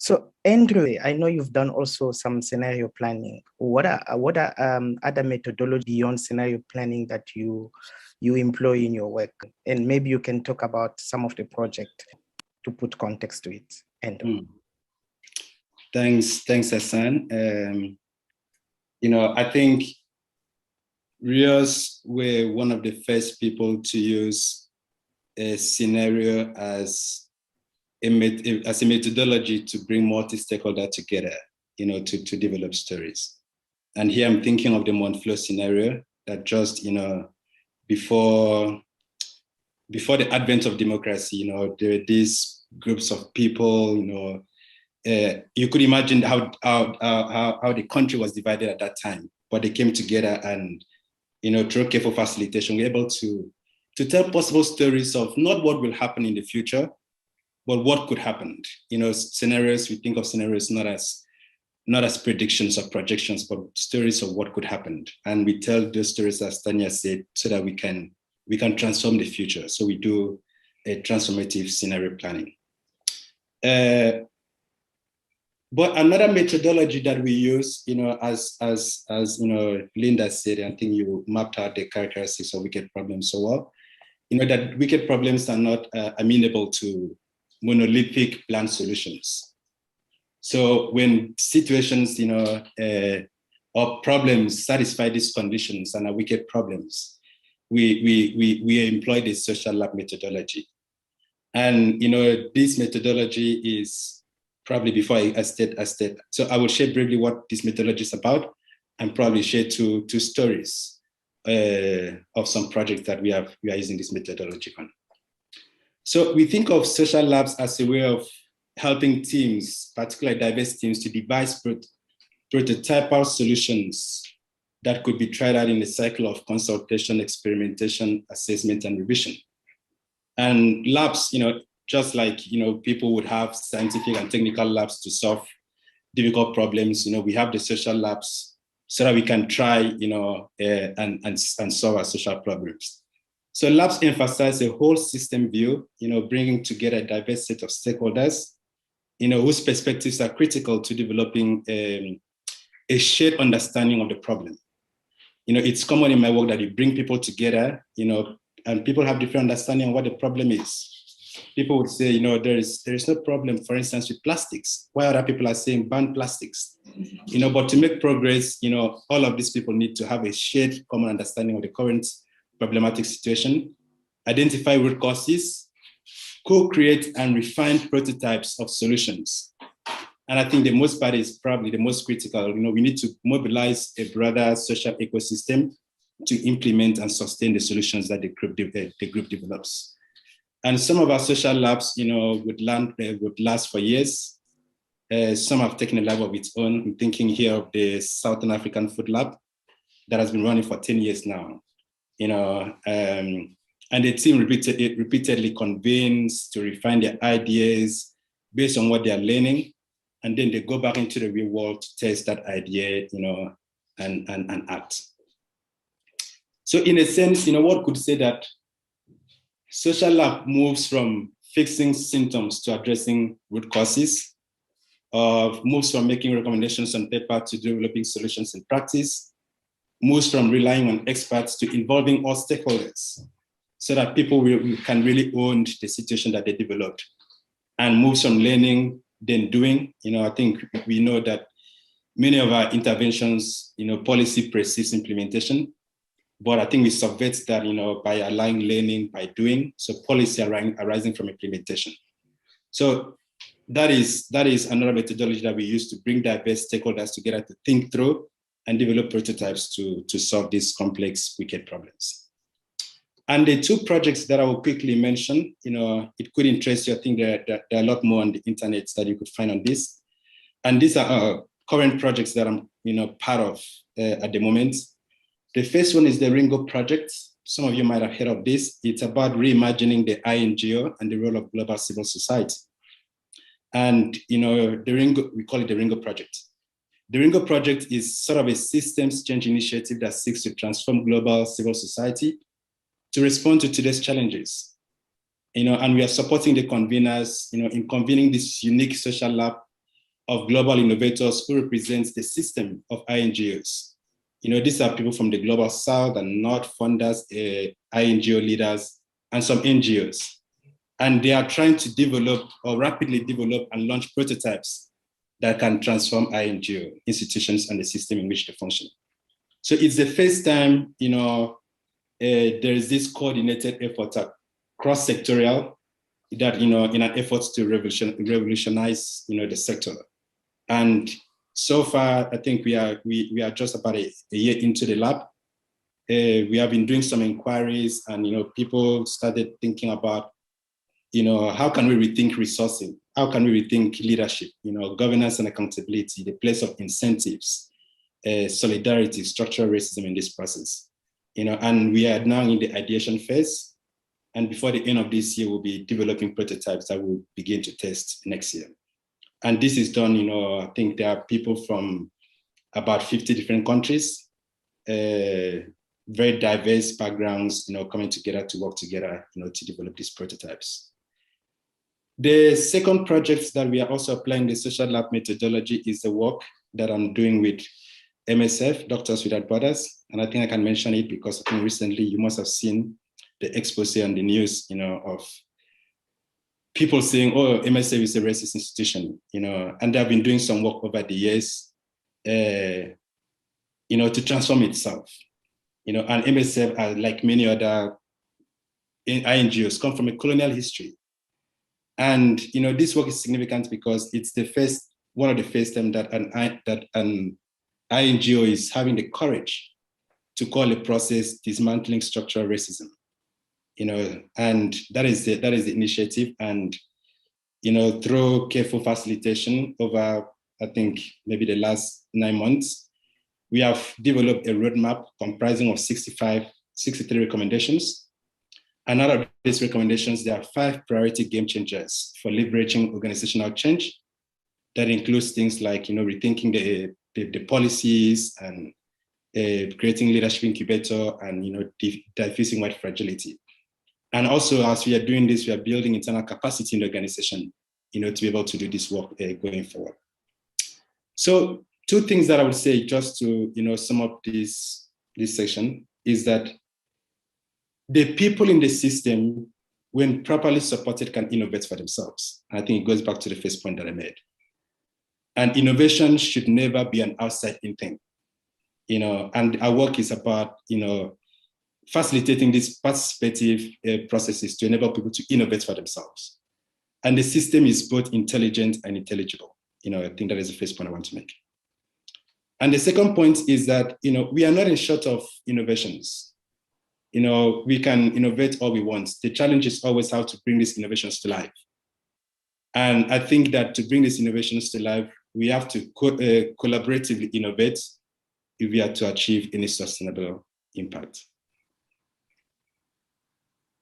So Andrew, I know you've done also some scenario planning. What are other methodologies beyond scenario planning that you employ in your work? And maybe you can talk about some of the project to put context to it. Andrew. Thanks, Arsene. I think RIOS were one of the first people to use a scenario as a methodology to bring multi-stakeholder together, to develop stories. And here I'm thinking of the Montfleur scenario that just, before the advent of democracy, there were these groups of people, you could imagine how the country was divided at that time, but they came together and, through careful facilitation, we're able to tell possible stories of not what will happen in the future, but what could happen. Scenarios, we think of scenarios not as predictions or projections, but stories of what could happen. And we tell those stories, as Tanya said, so that we can transform the future. So we do a transformative scenario planning. But another methodology that we use, as Linda said, I think you mapped out the characteristics of wicked problems so well, that wicked problems are not amenable to monolithic planned solutions. So when situations, or problems satisfy these conditions and are wicked problems, we employ the social lab methodology. And this methodology is probably before I state. So I will share briefly what this methodology is about, and probably share two stories of some projects that we are using this methodology on. So we think of social labs as a way of helping teams, particularly diverse teams, to devise prototypal solutions that could be tried out in a cycle of consultation, experimentation, assessment, and revision. And labs, just like people would have scientific and technical labs to solve difficult problems, we have the social labs so that we can try, and solve our social problems. So labs emphasize a whole system view, bringing together a diverse set of stakeholders, whose perspectives are critical to developing a shared understanding of the problem. It's common in my work that you bring people together, and people have different understanding of what the problem is. People would say, there is no problem, for instance, with plastics. Why other people are saying ban plastics? But to make progress, all of these people need to have a shared common understanding of the current problematic situation, identify root causes, co-create and refine prototypes of solutions. And I think the most part is probably the most critical. We need to mobilize a broader social ecosystem to implement and sustain the solutions that the group develops. And some of our social labs, would last for years. Some have taken a life of its own. I'm thinking here of the Southern African Food Lab that has been running for 10 years now. And the team repeatedly convenes to refine their ideas based on what they are learning. And then they go back into the real world to test that idea, and act. So in a sense, one could say that social lab moves from fixing symptoms to addressing root causes, moves from making recommendations on paper to developing solutions in practice, moves from relying on experts to involving all stakeholders so that people can really own the situation that they developed, and moves from learning, then doing. I think we know that many of our interventions, policy precedes implementation, but I think we subvert that, by allowing learning by doing, so policy arising from implementation. So that is another methodology that we use to bring diverse stakeholders together to think through and develop prototypes to solve these complex, wicked problems. And the two projects that I will quickly mention, it could interest you. I think there are a lot more on the internet that you could find on this. And these are current projects that I'm, part of at the moment. The first one is the Ringo project. Some of you might have heard of this. It's about reimagining the INGO and the role of global civil society. And, the Ringo, we call it the Ringo project. The Ringo project is sort of a systems change initiative that seeks to transform global civil society to respond to today's challenges. And we are supporting the conveners, in convening this unique social lab of global innovators who represents the system of INGOs. These are people from the global south and north, funders, INGO leaders, and some NGOs. And they are trying to develop or rapidly develop and launch prototypes that can transform INGO institutions and the system in which they function. So it's the first time, there is this coordinated effort, cross-sectorial, that, in an effort to revolutionize, the sector. And so far, I think we are just about a year into the lab. We have been doing some inquiries, and people started thinking about, how can we rethink resourcing? How can we rethink leadership? Governance and accountability, the place of incentives, solidarity, structural racism in this process. And we are now in the ideation phase. And before the end of this year, we'll be developing prototypes that we'll begin to test next year. And this is done, I think there are people from about 50 different countries, very diverse backgrounds, coming together to work together, to develop these prototypes. The second project that we are also applying the social lab methodology is the work that I'm doing with MSF, Doctors Without Borders. And I think I can mention it because I think recently you must have seen the expose on the news, of people saying, oh, MSF is a racist institution, and they've been doing some work over the years, to transform itself, and MSF, like many other INGOs, come from a colonial history. And, this work is significant because it's one of the first time that an INGO is having the courage to call a process dismantling structural racism. And that is the initiative. And, through careful facilitation over, I think, maybe the last 9 months, we have developed a roadmap comprising of 63 recommendations. And out of these recommendations, there are 5 priority game changers for leveraging organizational change. That includes things like, rethinking the policies and creating leadership incubator and, diffusing white fragility. And also, as we are doing this, we are building internal capacity in the organization, to be able to do this work going forward. So 2 things that I would say just to, sum up this section is that the people in the system, when properly supported, can innovate for themselves. And I think it goes back to the first point that I made. And innovation should never be an outside-in thing. And our work is about, facilitating these participative processes to enable people to innovate for themselves. And the system is both intelligent and intelligible. I think that is the first point I want to make. And the second point is that, we are not in short of innovations. We can innovate all we want. The challenge is always how to bring these innovations to life. And I think that to bring these innovations to life, we have to collaboratively innovate if we are to achieve any sustainable impact.